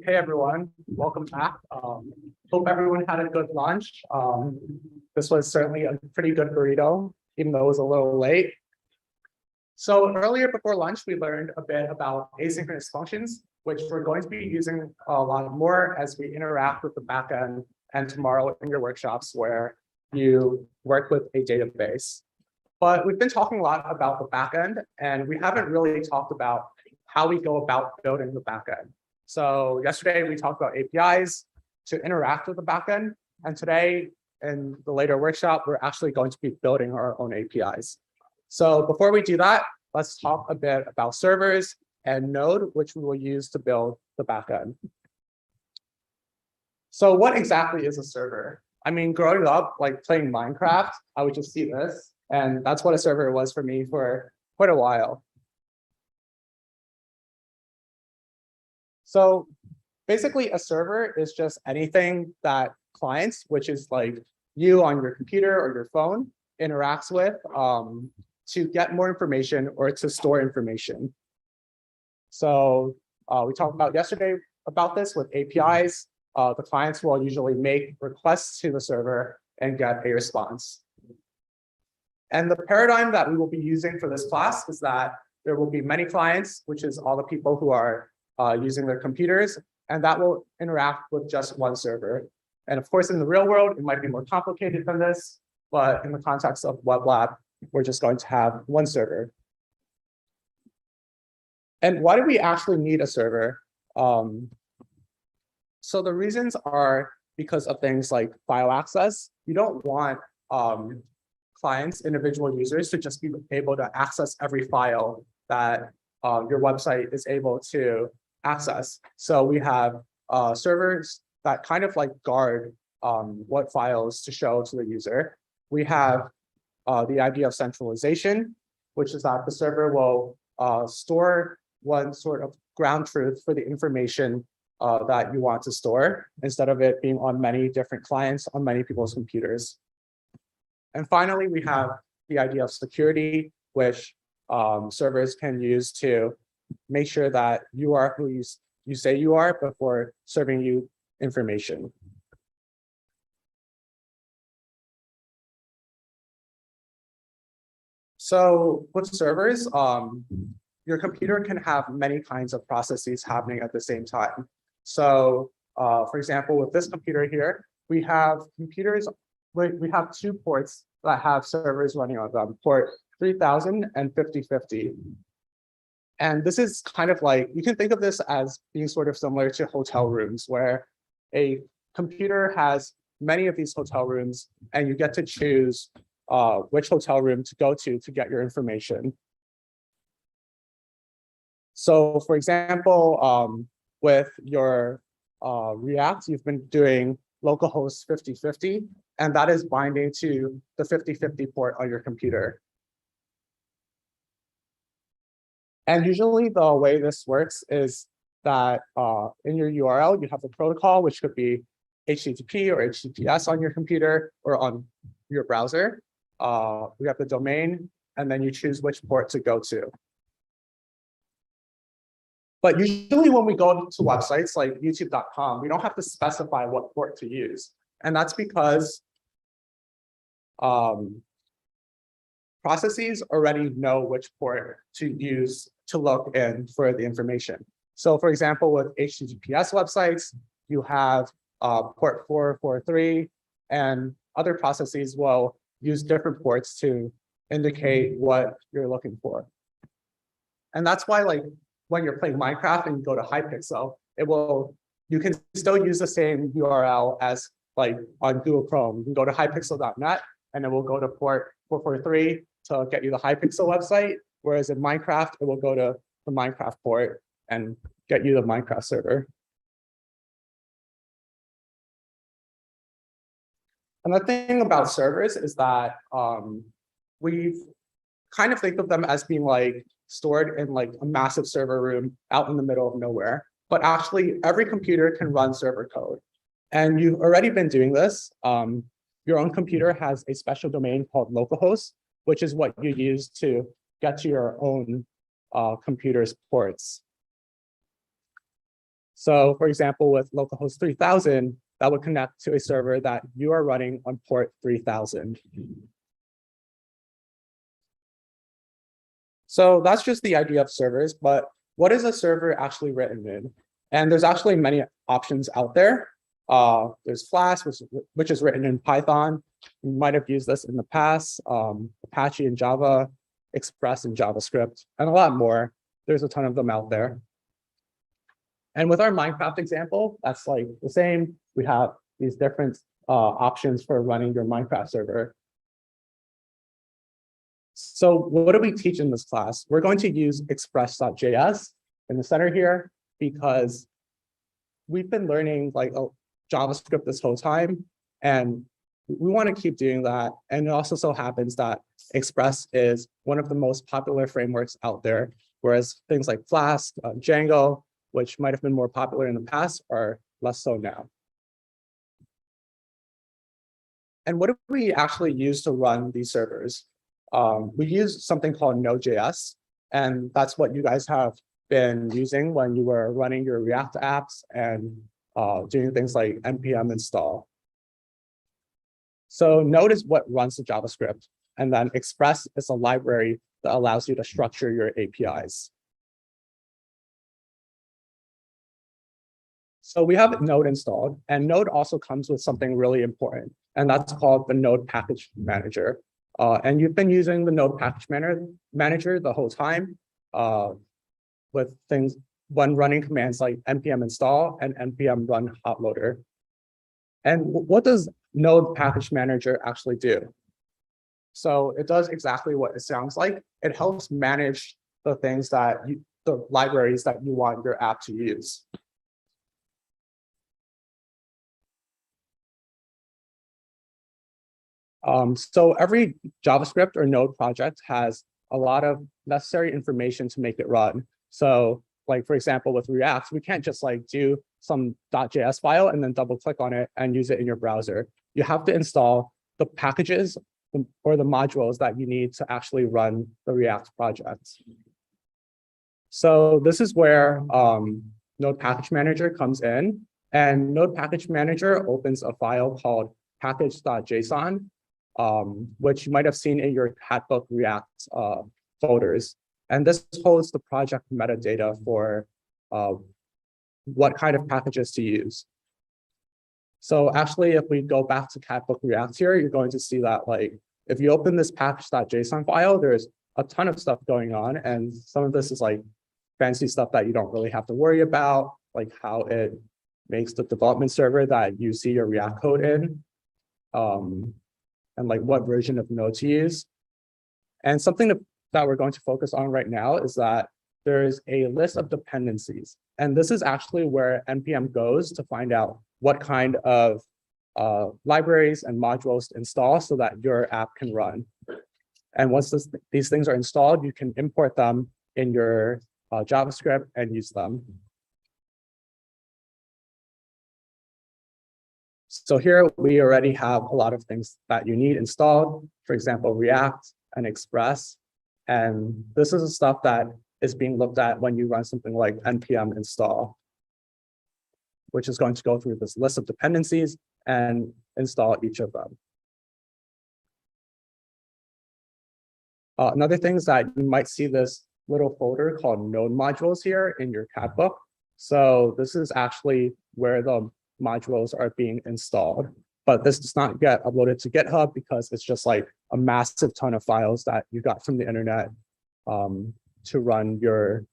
Hey everyone, welcome back. Hope everyone had a good lunch. This was certainly a pretty good burrito, even though it was a little late. So earlier before lunch, we learned a bit about asynchronous functions, which we're going to be using a lot more as we interact with the backend and tomorrow in your workshops where you work with a database. But we've been talking a lot about the backend, and we haven't really talked about how we go about building the backend. So yesterday we talked about APIs to interact with the backend, and today in the later workshop, we're actually going to be building our own APIs. So before we do that, let's talk a bit about servers and Node, which we will use to build the backend. So what exactly is a server? I mean, growing up, like playing Minecraft, I would just see this, and that's what a server was for me for quite a while. So basically, a server is just anything that clients, which is like you on your computer or your phone, interacts with to get more information or to store information. So we talked about yesterday about this with APIs. The clients will usually make requests to the server and get a response. And the paradigm that we will be using for this class is that there will be many clients, which is all the people who are using their computers, and that will interact with just one server. And of course, in the real world, it might be more complicated than this, but in the context of web lab, we're just going to have one server. And why do we actually need a server? So the reasons are because of things like file access. You don't want clients, individual users, to just be able to access every file that your website is able to access. So we have servers that kind of like guard what files to show to the user. We have the idea of centralization, which is that the server will store one sort of ground truth for the information that you want to store, instead of it being on many different clients on many people's computers. And finally, we have the idea of security, which servers can use to make sure that you are who you say you are before serving you information. So with servers, your computer can have many kinds of processes happening at the same time. So for example, with this computer here, we have computers, we have two ports that have servers running on them, port 3000 and 5050. And this is kind of like, you can think of this as being sort of similar to hotel rooms, where a computer has many of these hotel rooms, and you get to choose which hotel room to go to get your information. So for example, with your React, you've been doing localhost 5050, and that is binding to the 5050 port on your computer. And usually the way this works is that in your URL, you have the protocol, which could be HTTP or HTTPS on your computer or on your browser. We have the domain, and then you choose which port to go to. But usually when we go to websites like youtube.com, we don't have to specify what port to use. And that's because processes already know which port to use to look in for the information. So for example, with HTTPS websites, you have port 443, and other processes will use different ports to indicate what you're looking for. And that's why, like, when you're playing Minecraft and you go to Hypixel, you can still use the same URL as like on Google Chrome. You can go to hypixel.net, and it will go to port 443 to get you the Hypixel website. Whereas in Minecraft, it will go to the Minecraft port and get you the Minecraft server. And the thing about servers is that we kind of think of them as being like stored in like a massive server room out in the middle of nowhere. But actually, every computer can run server code. And you've already been doing this. Your own computer has a special domain called localhost, which is what you use to get to your own computer's ports. So for example, with localhost 3000, that would connect to a server that you are running on port 3000. So that's just the idea of servers, but what is a server actually written in? And there's actually many options out there. There's Flask, which is written in Python. You might have used this in the past, Apache in Java, Express in JavaScript, and a lot more. There's a ton of them out there. And with our Minecraft example, that's like the same. We have these different options for running your Minecraft server. So what do we teach in this class? We're going to use express.js in the center here because we've been learning like JavaScript this whole time, and we want to keep doing that. And it also so happens that Express is one of the most popular frameworks out there, whereas things like Flask, Django, which might have been more popular in the past, are less so now. And what do we actually use to run these servers? We use something called Node.js, and that's what you guys have been using when you were running your React apps and doing things like npm install. So Node is what runs the JavaScript, and then Express is a library that allows you to structure your APIs. So we have Node installed, and Node also comes with something really important, and that's called the Node Package Manager. And you've been using the Node Package Manager the whole time with things when running commands like npm install and npm run hotloader. And what does Node Package Manager actually do? So it does exactly what it sounds like. It helps manage the things that the libraries that you want your app to use. So every JavaScript or Node project has a lot of necessary information to make it run. So like, for example, with React, we can't just like do some .js file and then double click on it and use it in your browser. You have to install the packages or the modules that you need to actually run the React project. So this is where Node Package Manager comes in, and Node Package Manager opens a file called Package.json, which you might have seen in your Catbook React folders. And this holds the project metadata for what kind of packages to use. So actually, if we go back to Catbook React here, you're going to see that like, if you open this package.json file, there's a ton of stuff going on. And some of this is like fancy stuff that you don't really have to worry about, like how it makes the development server that you see your React code in. And like what version of Node to use. And something that we're going to focus on right now is that there's a list of dependencies. And this is actually where NPM goes to find out what kind of libraries and modules to install so that your app can run. And once these things are installed, you can import them in your JavaScript and use them. So here we already have a lot of things that you need installed, for example, React and Express. And this is the stuff that is being looked at when you run something like npm install, which is going to go through this list of dependencies and install each of them. Another thing is that you might see this little folder called node modules here in your Catbook. So this is actually where the modules are being installed, but this does not get uploaded to GitHub because it's just like a massive ton of files that you got from the internet to run your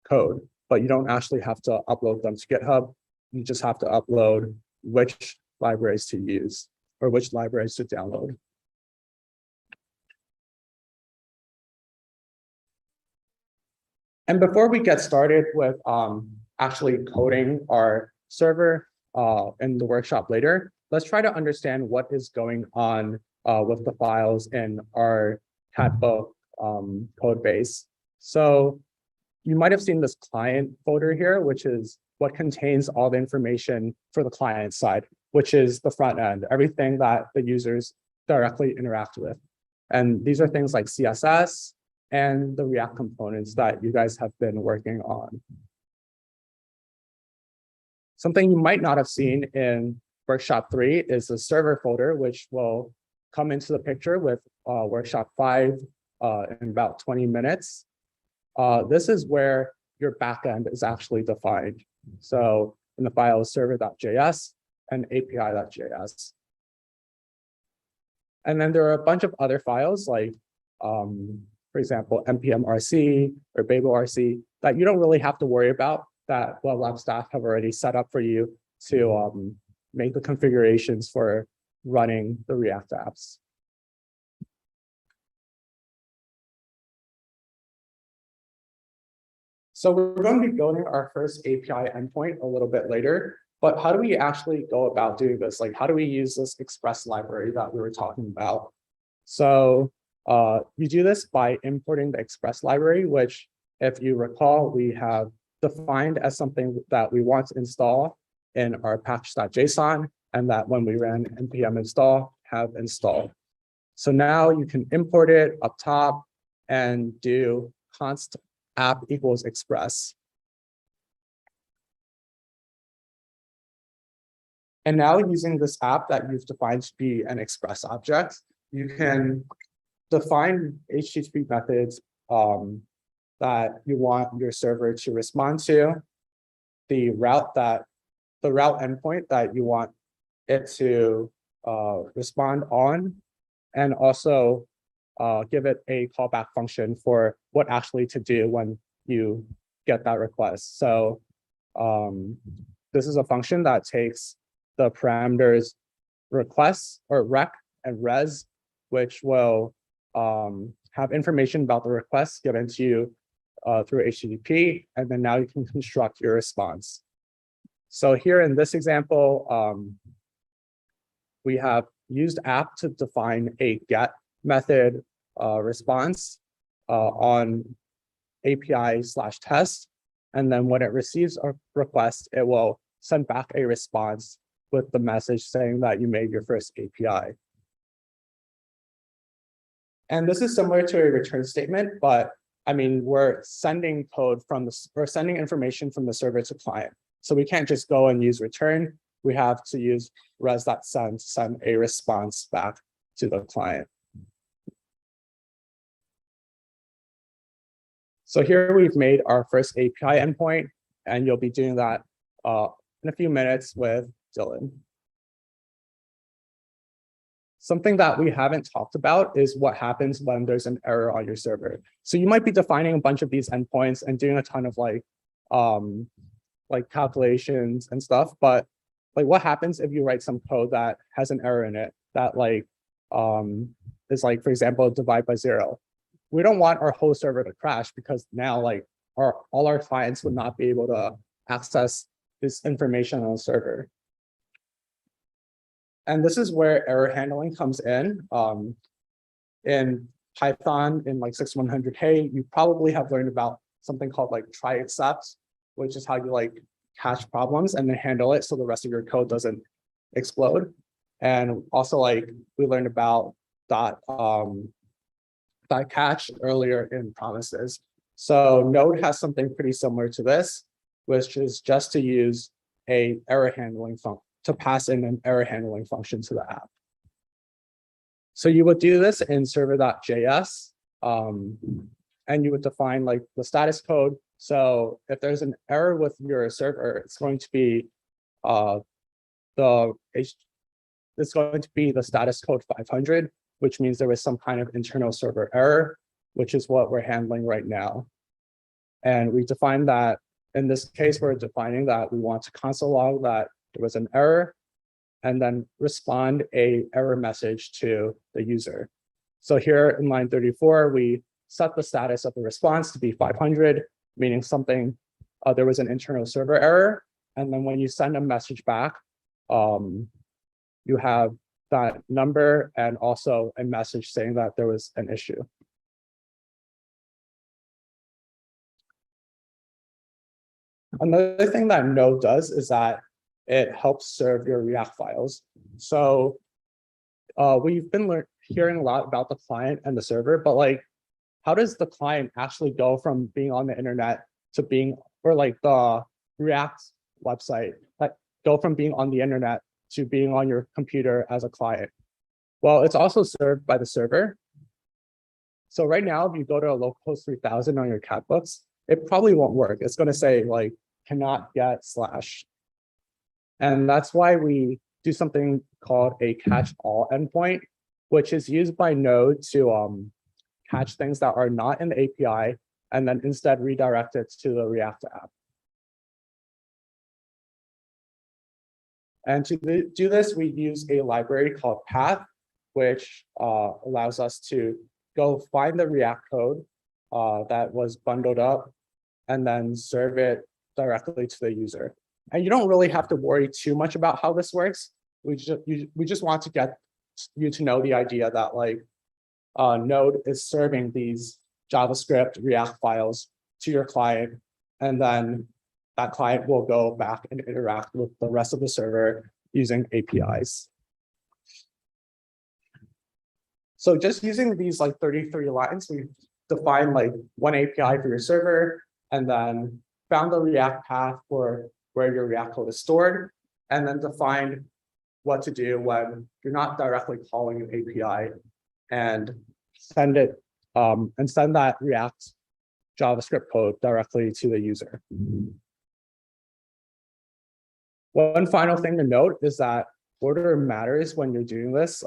code, but you don't actually have to upload them to GitHub. You just have to upload which libraries to use or which libraries to download. And before we get started with actually coding our server in the workshop later, let's try to understand what is going on with the files in our Catbook code base. So you might have seen this client folder here, which is what contains all the information for the client side, which is the front end, everything that the users directly interact with. And these are things like CSS and the React components that you guys have been working on. Something you might not have seen in workshop 3 is the server folder, which will come into the picture with workshop 5 in about 20 minutes. This is where your backend is actually defined. So in the file server.js and API.js. And then there are a bunch of other files like, for example, npm-rc or babel-rc that you don't really have to worry about, that Web Lab staff have already set up for you to make the configurations for running the React apps. So we're going to be building our first API endpoint a little bit later, but how do we actually go about doing this? Like, how do we use this Express library that we were talking about? So you do this by importing the Express library, which, if you recall, we have defined as something that we want to install in our package.json, and that when we ran npm install, have installed. So now you can import it up top and do const app equals express. And now using this app that you've defined to be an express object, you can define HTTP methods that you want your server to respond to, the route endpoint that you want it to respond on, and also give it a callback function for what actually to do when you get that request. So this is a function that takes the parameters request or rec and res, which will have information about the request given to you through HTTP, and then now you can construct your response. So here in this example, we have used app to define a get method response on API/test. And then when it receives a request, it will send back a response with the message saying that you made your first API. And this is similar to a return statement, but I mean, we're sending code we're sending information from the server to client. So we can't just go and use return. We have to use res.send to send a response back to the client. So here we've made our first API endpoint, and you'll be doing that in a few minutes with Dylan. Something that we haven't talked about is what happens when there's an error on your server. So you might be defining a bunch of these endpoints and doing a ton of like calculations and stuff, but like what happens if you write some code that has an error in it that is like, for example, divide by 0. We don't want our whole server to crash, because now like all our clients would not be able to access this information on the server. And this is where error handling comes in. In Python, in like 6100K, you probably have learned about something called like try except, which is how you like catch problems and then handle it so the rest of your code doesn't explode. And also like we learned about catch earlier in promises. So Node has something pretty similar to this, which is just to use a error handling function, to pass in an error handling function to the app. So you would do this in server.js, and you would define like the status code. So if there's an error with your server, it's going to be the status code 500, which means there was some kind of internal server error, which is what we're handling right now. And we define that, in this case, we're defining that we want to console log that there was an error, and then respond a error message to the user. So here in line 34, we set the status of the response to be 500, meaning there was an internal server error. And then when you send a message back, you have that number and also a message saying that there was an issue. Another thing that Node does is that it helps serve your React files. So we've been hearing a lot about the client and the server, but like, how does the client actually go from being on the internet to being, or like the React website, that go from being on the internet to being on your computer as a client? Well, it's also served by the server. So right now, if you go to a localhost 3000 on your cat books, it probably won't work. It's going to say like cannot get /. And that's why we do something called a catch all endpoint, which is used by Node to catch things that are not in the API and then instead redirect it to the React app. And to do this, we use a library called Path, which allows us to go find the React code that was bundled up and then serve it directly to the user. And you don't really have to worry too much about how this works. We just want to get you to know the idea that like Node is serving these JavaScript React files to your client, and then that client will go back and interact with the rest of the server using APIs. So just using these like 33 lines, we define like one API for your server, and then found the React path for where your React code is stored, and then define what to do when you're not directly calling an API, and send that React JavaScript code directly to the user. One final thing to note is that order matters when you're doing this.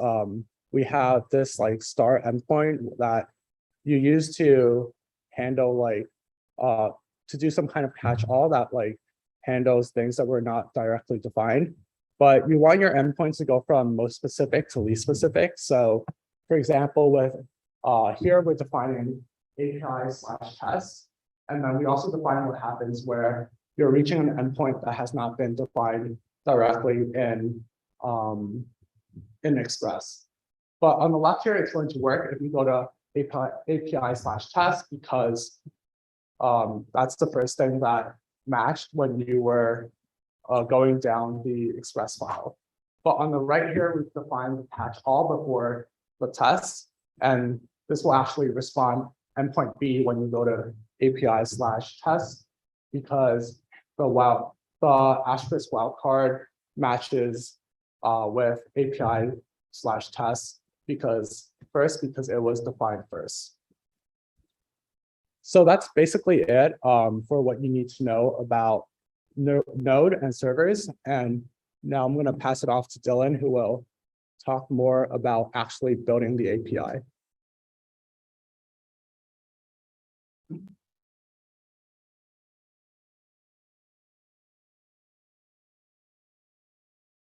We have this like star endpoint that you use to handle like to do some kind of catch all that like handles things that were not directly defined. But you want your endpoints to go from most specific to least specific. So for example, with here we're defining API/test, and then we also define what happens where you're reaching an endpoint that has not been defined directly in Express. But on the left here, it's going to work if you go to API/test, because that's the first thing that matched when you were going down the Express file. But on the right here, we've defined the catch all before the test, and this will actually respond endpoint B when you go to API/test, because the asterisk wildcard matches with API/test because it was defined first. So that's basically it for what you need to know about Node and servers. And now I'm going to pass it off to Dylan, who will talk more about actually building the API.